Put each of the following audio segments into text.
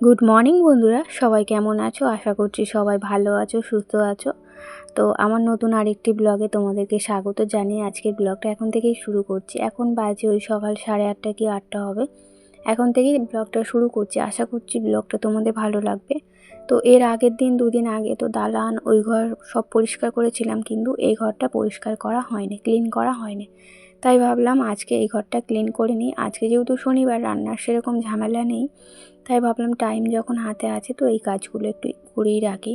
Good morning বন্ধুরা, সবাই কেমন আছো? আশা করছি সবাই ভালো আছো, সুস্থ আছো। তো আমার নতুন আরেকটি ব্লগে তোমাদেরকে স্বাগত জানিয়ে আজকের ব্লগটা এখন থেকেই শুরু করছি। এখন বাজে ওই সকাল 8:30 কি 8টা হবে। এখন থেকেই ব্লগটা শুরু করছি। আশা করছি ব্লগটা তোমাদের ভালো লাগবে। তো এর আগের দিন, দুদিন আগে তো দালান ওই ঘর সব পরিষ্কার করেছিলাম, কিন্তু এই ঘরটা পরিষ্কার করা হয়নি, ক্লিন করা হয়নি। তাই ভাবলাম আজকে এই ঘরটা ক্লিন করে নিই। আজকে যেহেতু শনিবার, রান্নার সেরকম ঝামেলা নেই, তাই ভাবলাম টাইম যখন হাতে আছে তো এই কাজগুলো একটু করেই রাখি।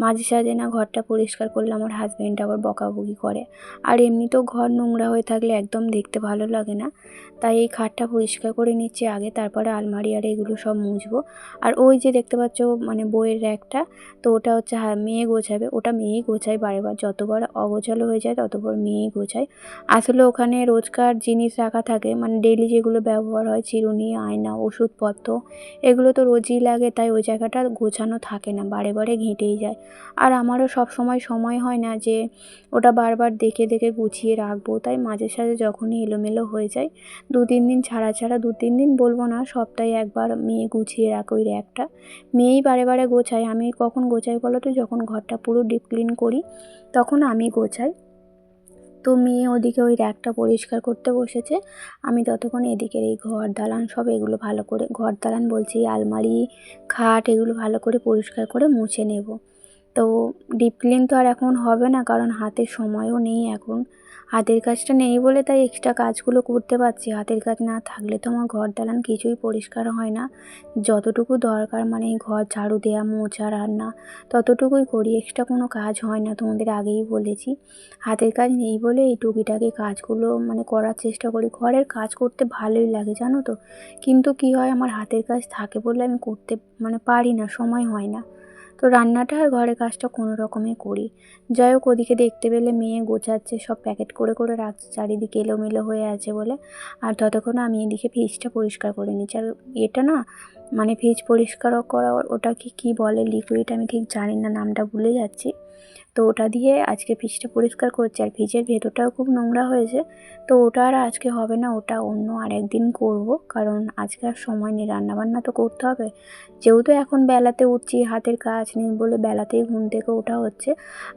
মাঝে সাঝে না ঘরটা পরিষ্কার করলে আমার হাজব্যান্ড আবার বকাবকি করে, আর এমনিতেও ঘর নোংরা হয়ে থাকলে একদম দেখতে ভালো লাগে না। তাই এই খাটটা পরিষ্কার করে নিচ্ছি আগে, তারপরে আলমারি আর এগুলো সব মুছবো। আর ওই যে দেখতে পাচ্ছ মানে বইয়ের র্যাকটা, তো ওটা হচ্ছে মেয়ে গোছাবে। ওটা মেয়েই গোছায় বারে বার, যতবার অগোছালো হয়ে যায় ততবার মেয়েই গোছায়। আসলে ওখানে রোজকার জিনিস রাখা থাকে, মানে ডেইলি যেগুলো ব্যবহার হয়, চিরুনি, আয়না, ওষুধপত্র, এগুলো তো রোজই লাগে। তাই ওই জায়গাটা গোছানো থাকে না, বারে বারে ঘেঁটেই যায়। আর আমারও সব সময় হয় না যে ওটা বারবার দেখে দেখে গুছিয়ে রাখবো। তাই মাঝে সাঝে যখনই এলোমেলো হয়ে যায়, 2-3 দিন ছাড়া 2-3 দিন বলবো না, সপ্তাহে একবার মেয়ে গুছিয়ে রাখে ওই র্যাকটা। মেয়েই বারে বারে গোছায়। আমি কখন গোছাই বলো তো? যখন ঘরটা পুরো ডিপ ক্লিন করি তখন আমি গোছাই। তো মেয়ে ওদিকে ওই র্যাকটা পরিষ্কার করতে বসেছে, আমি ততক্ষণ এদিকের এই ঘর দালান সব এগুলো ভালো করে, ঘর দালান বলছি, আলমারি, খাট, এগুলো ভালো করে পরিষ্কার করে মুছে নেব। তো ডিপ ক্লিন তো আর এখন হবে না, কারণ হাতে সময়ও নেই এখন। হাতের কাজটা নেই বলে তাই এক্সট্রা কাজগুলো করতে পারছি। হাতের কাজ না থাকলে তো আমার ঘর দালান কিছুই পরিষ্কার হয় না। যতটুকু দরকার, মানে ঘর ঝাড়ু দেওয়া, মোছা, রান্না, ততটুকুই করি। এক্সট্রা কোনো কাজ হয় না, তোমাদের আগেই বলেছি। হাতের কাজ নেই বলে এই টুকিটাকি কাজগুলো মানে করার চেষ্টা করি। ঘরের কাজ করতে ভালোই লাগে জানো তো, কিন্তু কি হয়, আমার হাতের কাজ থাকে বলে আমি করতে মানে পারি না, সময় হয় না। তো রান্নাটা আর ঘরের কাজটা কোনো রকমে করি। যাই হোক, ওদিকে দেখতে পেলে মেয়ে গোছাচ্ছে, সব প্যাকেট করে করে রাখছে, চারিদিকে এলোমেলো হয়ে আছে বলে। আর ততক্ষণ আমি এদিকে ফ্রিজটা পরিষ্কার করে নিচ্ছি। আর এটা না, মানে ফ্রিজ পরিষ্কার করা, ওটাকে কি বলে, লিকুইড, আমি ঠিক জানি না, নামটা ভুলে যাচ্ছি। তো ওটা দিয়ে আজকে ফ্রিজটা পরিষ্কার করছি। আর ফ্রিজের ভেতরটাও খুব নোংরা হয়েছে, তো ওটা আর আজকে হবে না, ওটা অন্য আরেকদিন করব। কারণ আজকে আর সময় নেই, রান্নাবান্না তো করতে হবে। যেহেতু এখন বেলাতে উঠছি, হাতের কাজ নেই বলে বেলাতেই ঘুম থেকে ওঠা হচ্ছে।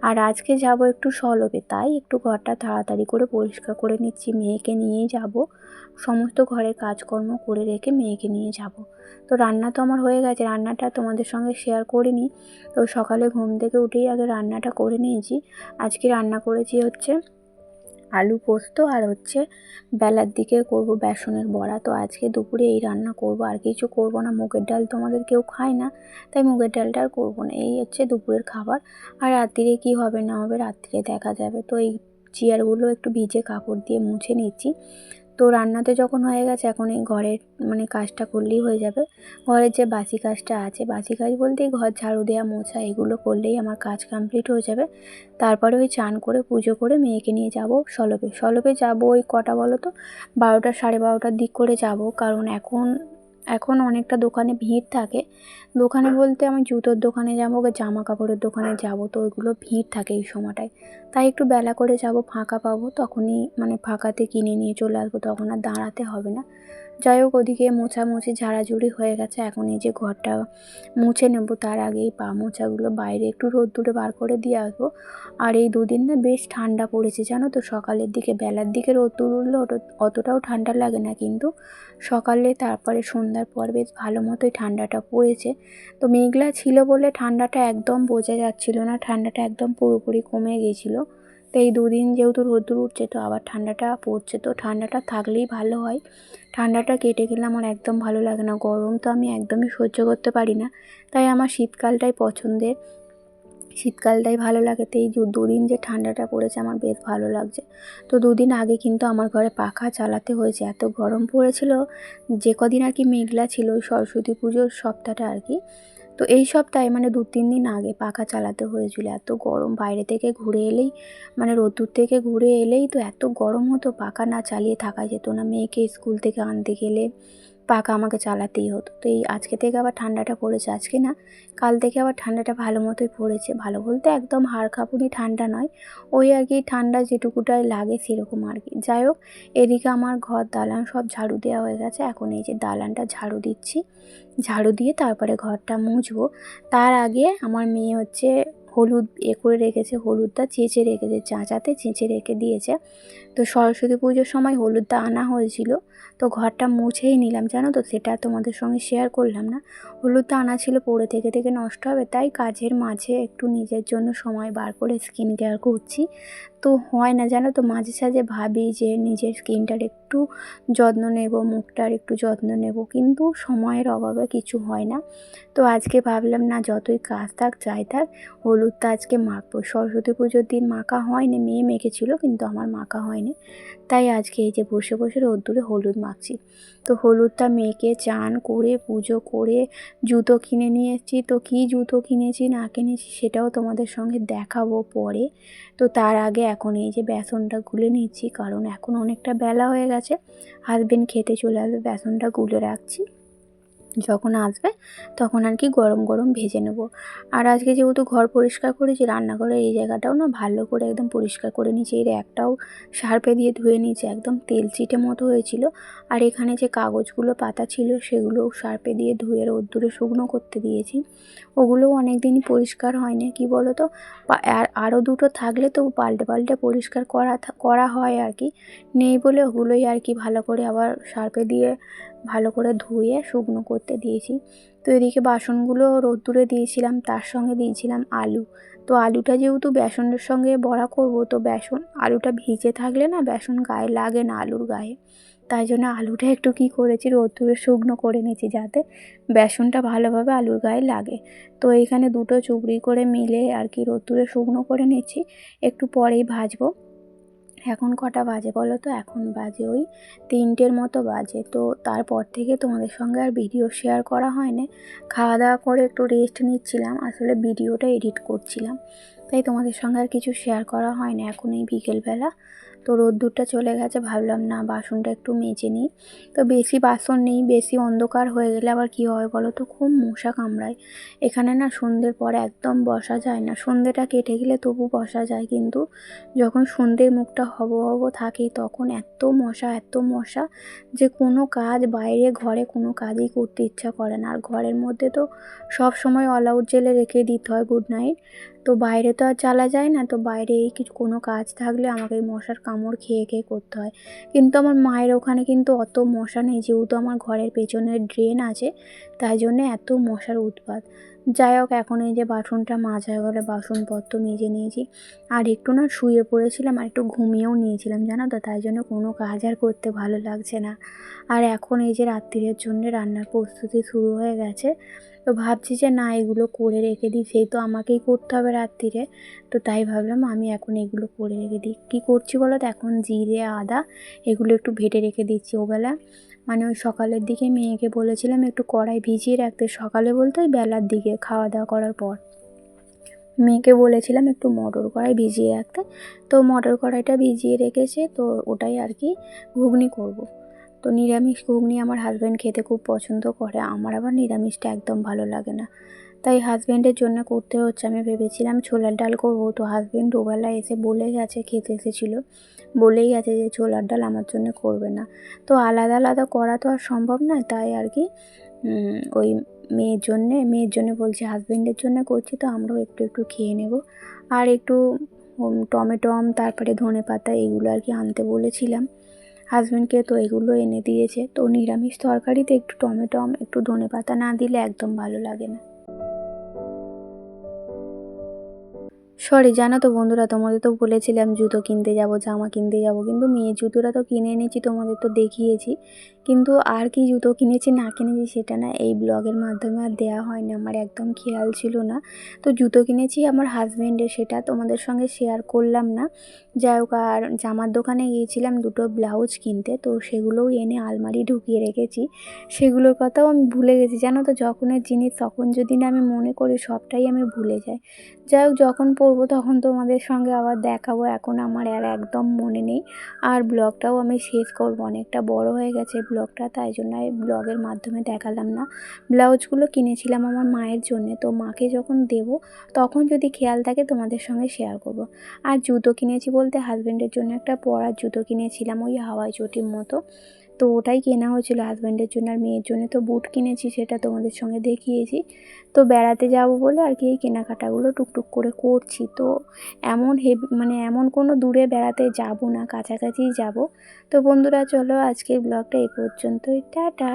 আর আজকে যাব একটু সলবে, তাই একটু ঘরটা তাড়াতাড়ি করে পরিষ্কার করে নিচ্ছি। মেয়েকে নিয়েই যাব, সমস্ত ঘরের কাজকর্ম করে রেখে মেয়েকে নিয়ে যাব। তো রান্না তো আমার হয়ে গেছে, রান্নাটা তোমাদের সঙ্গে শেয়ার করিনি। তো সকালে ঘুম থেকে উঠেই আগে রান্নাটা করে নিয়েছি। আজকে রান্না করেছি হচ্ছে আলু পোস্ত, আর হচ্ছে বেলার দিকে করব বেসনের বড়া। তো আজকে দুপুরে এই রান্না করব, আর কিছু করব না। মুগের ডাল তোমাদের কেউ খায় না, তাই মুগের ডালটা আর করবো না। এই হচ্ছে দুপুরের খাবার। আর রাত্রিরে কি হবে না হবে রাত্রিরে দেখা যাবে। তো এই চেয়ারগুলো একটু ভিজে কাপড় দিয়ে মুছে নিচ্ছি। তো রান্নাতে যখন হয়ে গেছে, এখন এই ঘরের মানে কাজটা করলেই হয়ে যাবে। ঘরের যে বাসি কাজটা আছে, বাসি কাজ বলতে ঘর ঝাড়ু দেওয়া, মোছা, এগুলো করলেই আমার কাজ কমপ্লিট হয়ে যাবে। তারপরে ওই চান করে পুজো করে মেয়েকে নিয়ে যাব সলবে। সলবে যাব ওই কটা বলো তো, 12টা 12:30টার দিক করে যাব। কারণ এখন এখন অনেকটা দোকানে ভিড় থাকে। দোকানে বলতে আমি জুতোর দোকানে যাব, জামা কাপড়ের দোকানে যাব, তো ওইগুলো ভিড় থাকে এই সময়টায়। তাই একটু বেলা করে যাব, ফাঁকা পাবো তখনই, মানে ফাঁকাতে কিনে নিয়ে চলে আসবো, তখন আর দাঁড়াতে হবে না। যাই হোক, ওদিকে মোছামুছি ঝাড়াঝুড়ি হয়ে গেছে। এখন এই যে ঘরটা মুছে নেব, তার আগেই পা মোছাগুলো বাইরে একটু রোদ্দুরে বার করে দিয়ে আসবো। আর এই দুদিন না বেশ ঠান্ডা পড়েছে জানো তো। সকালের দিকে, বেলার দিকে রোদ্দুর উঠলে অতটাও ঠান্ডা লাগে না, কিন্তু সকালে তারপরে সন্ধ্যার পর বেশ ভালো মতোই ঠান্ডাটা পড়েছে। তো মেঘলা ছিল বলে ঠান্ডাটা একদম বোঝা যাচ্ছিল না, ঠান্ডাটা একদম পুরোপুরি কমে গিয়েছিলো। তো এই দুদিন যেহেতু রোদ্দুর উঠছে, তো আবার ঠান্ডাটা পড়ছে। তো ঠান্ডাটা থাকলেই ভালো হয়, ঠান্ডাটা কেটে গেলে আমার একদম ভালো লাগে না। গরম তো আমি একদমই সহ্য করতে পারি না, তাই আমার শীতকালটাই পছন্দের, শীতকালটাই ভালো লাগে। তো এই দুদিন যে ঠান্ডাটা পড়েছে আমার বেশ ভালো লাগছে। তো দুদিন আগে কিন্তু আমার ঘরে পাখা চালাতে হয়েছে, এত গরম পড়েছিল। যে কদিন আর কি মেঘলা ছিল, ওই সরস্বতী পুজোর সপ্তাহটা আর কি, তো এই সপ্তাহে মানে 2-3 দিন আগে পাখা চালাতে হয়েছিল। এত গরম, বাইরে থেকে ঘুরে এলেই, মানে রোদ্দুর থেকে ঘুরে এলেই তো এত গরম হতো, পাখা না চালিয়ে থাকা যেত না। মেয়েকে স্কুল থেকে আনতে গেলে পাখা আমাকে চালাতেই হতো। তো এই আজকে থেকে আবার ঠান্ডাটা পড়েছে, আজকে না কাল থেকে আবার ঠান্ডাটা ভালো মতোই পড়েছে। ভালো বলতে একদম হাড় কাঁপুনি ঠান্ডা নয়, ওই আর কি ঠান্ডা যেটুকুটাই লাগে সেরকম আর কি। যাই হোক, এদিকে আমার ঘর দালান সব ঝাড়ু দেওয়া হয়ে গেছে। এখন এই যে দালানটা ঝাড়ু দিচ্ছি, ঝাড়ু দিয়ে তারপরে ঘরটা মুছবো। তার আগে আমার মেয়ে হচ্ছে হলুদ করে রেখেছে, হলুদটা চেঁচে রেখেছে, চাঁচাতে চেঁচে রেখে দিয়েছে। তো সরস্বতী পুজোর সময় হলুদটা আনা হয়েছিল, তো ঘরটা মুছেই নিলাম জানো তো, সেটা তোমাদের সঙ্গে শেয়ার করলাম না। হলুদটা আনা ছিল পরে থেকে থেকে নষ্ট হবে, তাই কাজের মাঝে একটু নিজের জন্য সময় বার করে স্কিন কেয়ার করছি। তো হয় না জানো তো, মাঝে সাঝে ভাবি যে নিজের স্কিনটার একটু যত্ন নেব, মুখটার একটু যত্ন নেব, কিন্তু সময়ের অভাবে কিছু হয় না। তো আজকে ভাবলাম না, যতই কাজ থাক যাই থাক, হলুদটা আজকে মাখবো। সরস্বতী পুজোর দিন মাখা হয়নি, মেয়ে মেখেছিল কিন্তু আমার মাখা হয়নি, তাই আজকে এই যে বসে বসে রোদ্দুরে হলুদ মাখছি। তো হলুদটা মেখে চান করে পুজো করে জুতো কিনে নিয়ে এসেছি। তো কী জুতো কিনেছি না কিনেছি সেটাও তোমাদের সঙ্গে দেখাবো পরে। তো তার আগে এখন এই যে বেসনটা গুলে নিচ্ছি, কারণ এখন অনেকটা বেলা হয়ে গেছে, হাজবেন্ড খেতে চলে আসবে, বেসনটা গুলে রাখছি, যখন আসবে তখন আর কি গরম গরম ভেজে নেব। আর আজকে যেহেতু ঘর পরিষ্কার করেছি, রান্নাঘরের এই জায়গাটাও না ভালো করে একদম পরিষ্কার করে নিয়েছি, এর একটাও সার্ফে দিয়ে ধুয়ে নিয়েছি, একদম তেল চিটে মতো হয়েছিল। আর এখানে যে কাগজগুলো পাতা ছিল সেগুলোও সার্ফে দিয়ে ধুয়ে রোদ্দুরে শুকনো করতে দিয়েছি, ওগুলোও অনেক দিনই পরিষ্কার হয়নি। কি বলো তো, আরও দুটো থাকলে তো পাল্টে পাল্টে পরিষ্কার করা হয় আর কি, নেই বলে ওগুলোই আর কি ভালো করে আবার সার্ফে দিয়ে ভালো করে ধুয়ে শুকনো করতে দিয়েছি। তো এদিকে বাসনগুলো রোদ্দুরে দিয়েছিলাম, তার সঙ্গে দিয়েছিলাম আলু। তো আলুটা যেহেতু বেসনের সঙ্গে বড়া করব, তো আলুটা ভিজে থাকলে না বেসন গায়ে লাগে না আলুর গায়ে, তাই জন্য আলুটা একটু কী করেছি রোদ্দুরে শুকনো করে নিয়েছি, যাতে বেসনটা ভালোভাবে আলুর গায়ে লাগে। তো এইখানে দুটো চুবড়ি করে মিলে আর কি রোদ্দুরে শুকনো করে নিচ্ছি, একটু পরেই ভাজবো। এখন কটা বাজে বলো তো, এখন বাজে ওই 3টের মতো বাজে। তো তারপর থেকে তোমাদের সঙ্গে আর ভিডিও শেয়ার করা হয় না, খাওয়া দাওয়া করে একটু রেস্ট নিচ্ছিলাম, আসলে ভিডিওটা এডিট করছিলাম, তাই তোমাদের সঙ্গে আর কিছু শেয়ার করা হয় না। এখন এই বিকেলবেলা তো রোদ্দুরটা চলে গেছে, ভাবলাম না বাসনটা একটু মেজে নিই। তো বেশি বাসন নেই, বেশি অন্ধকার হয়ে গেলে আবার কী হয় বলো তো, খুব মশা কামড়ায় এখানে না, সন্ধ্যের পরে একদম বসা যায় না। সন্ধ্যেটা কেটে গেলে তবু বসা যায়, কিন্তু যখন সন্ধ্যের মুখটা হব হব থাকে তখন এত মশা যে কোনো কাজ বাইরে ঘরে কোনো কাজই করতে ইচ্ছা করে না। আর ঘরের মধ্যে তো সব সময় অল আউট জেলে রেখে দিতে হয় গুড নাইট, তো বাইরে তো আর চালা যায় না। তো বাইরে এই কিছু কোনো কাজ থাকলে আমাকে এই মশার কামড় খেয়ে খেয়ে করতে হয়। কিন্তু আমার মায়ের ওখানে কিন্তু অত মশা নেই, যেহেতু আমার ঘরের পেছনে ড্রেন আছে, তাই জন্যে এত মশার উৎপাত। যাই হোক, এখন এই যে বাসনটা মাজা হয়ে গেলে বাসনপত্র মেজে নিয়েছি, আর একটু না শুয়ে পড়েছিলাম আর একটু ঘুমিয়েও নিয়েছিলাম জানো তো, তাই জন্য কোনো কাজ আর করতে ভালো লাগছে না। আর এখন এই যে রাত্রিরের জন্য রান্নার প্রস্তুতি শুরু হয়ে গেছে, তো ভাবছি যে না এগুলো করে রেখে দিই, সেই তো আমাকেই করতে হবে রাত্রিরে, তো তাই ভাবলাম আমি এখন এগুলো করে রেখে দিই। কী করছি বলো তো, এখন জিরে আদা এগুলো একটু বেটে রেখে দিচ্ছি। ওবেলা মানে ওই সকালের দিকে মেয়েকে বলেছিলাম একটু কড়াই ভিজিয়ে রাখতে, সকালে বলতে ওই বেলার দিকে খাওয়া দাওয়া করার পর মেয়েকে বলেছিলাম একটু মটর কড়াই ভিজিয়ে রাখতে, তো মটর কড়াইটা ভিজিয়ে রেখেছে, তো ওটাই আর কি ঘুগনি করব। তো নিরামিষ ঘুগনি আমার হাজব্যান্ড খেতে খুব পছন্দ করে, আমার আবার নিরামিষটা একদম ভালো লাগে না, তাই হাজব্যান্ডের জন্য করতে হচ্ছে। আমি ভেবেছিলাম ছোলার ডাল করব, তো হাজব্যান্ড ওবেলা এসে বলে গেছে, খেতে এসেছিলো, বলেই গেছে যে ছোলার ডাল আমার জন্য করবে না। তো আলাদা আলাদা করা তো আর সম্ভব নয়, তাই আর কি ওই মেয়ের জন্যে বলছি, হাজব্যান্ডের জন্য করছি, তো আমরাও একটু একটু খেয়ে নেব। আর একটু টমেটম তারপরে ধনেপাতা এগুলো আর কি আনতে বলেছিলাম হাজব্যান্ডকে, তো এগুলো এনে দিয়েছে। তো নিরামিষ তরকারিতে একটু টমেটম একটু ধনেপাতা না দিলে একদম ভালো লাগে না। সরি জানো তো বন্ধুরা, তোমাদের তো বলেছিলাম জুতো কিনতে যাব, জামা কিনতে যাব, কিন্তু মেয়ের জুতোটা তো কিনে এনেছি, তোমাদের তো দেখিয়েছি, কিন্তু আর কি জুতো কিনেছি না কিনেছি সেটা না এই ব্লগের মাধ্যমে আর দেওয়া হয় না, আমার একদম খেয়াল ছিল না। তো জুতো কিনেছি আমার হাজব্যান্ডের, সেটা তোমাদের সঙ্গে শেয়ার করলাম না, যাই হোক, আর জামার দোকানে গিয়েছিলাম দুটো ব্লাউজ কিনতে, তো সেগুলোও এনে আলমারি ঢুকিয়ে রেখেছি। সেগুলোর কথাও আমি ভুলে গেছি, জানো তো, যখনের জিনিস তখন যদি না আমি মনে করি সবটাই আমি ভুলে যাই। যাই হোক, যখন পরবো তখন তোমাদের সঙ্গে আবার দেখাবো, এখন আমার আর একদম মনে নেই। আর ব্লগটাও আমি শেষ করবো, অনেকটা বড় হয়ে গেছে ব্লগটা, তাই জন্য এই ব্লগের মাধ্যমে দেখালাম না। ব্লাউজগুলো কিনেছিলাম আমার মায়ের জন্যে, তো মাকে যখন দেবো তখন যদি খেয়াল থাকে তোমাদের সঙ্গে শেয়ার করব। আর জুতো কিনেছি বলতে হাজব্যান্ডের জন্য একটা পরার জুতো কিনেছিলাম, ওই হাওয়াই চটির মতো, তো ওটাই কেনা হয়েছিল হাজব্যান্ডের জন্য। আর মেয়ের জন্য তো বুট কিনেছি, সেটা তোমাদের সঙ্গে দেখিয়েছি। তো বেড়াতে যাব বলে আর কি এই কেনাকাটাগুলো টুকটুক করে করছি। তো এমন মানে এমন কোনো দূরে বেড়াতে যাব না, কাছাকাছিই যাব। তো বন্ধুরা চলো আজকের ব্লগটা এই পর্যন্তই, টাটা।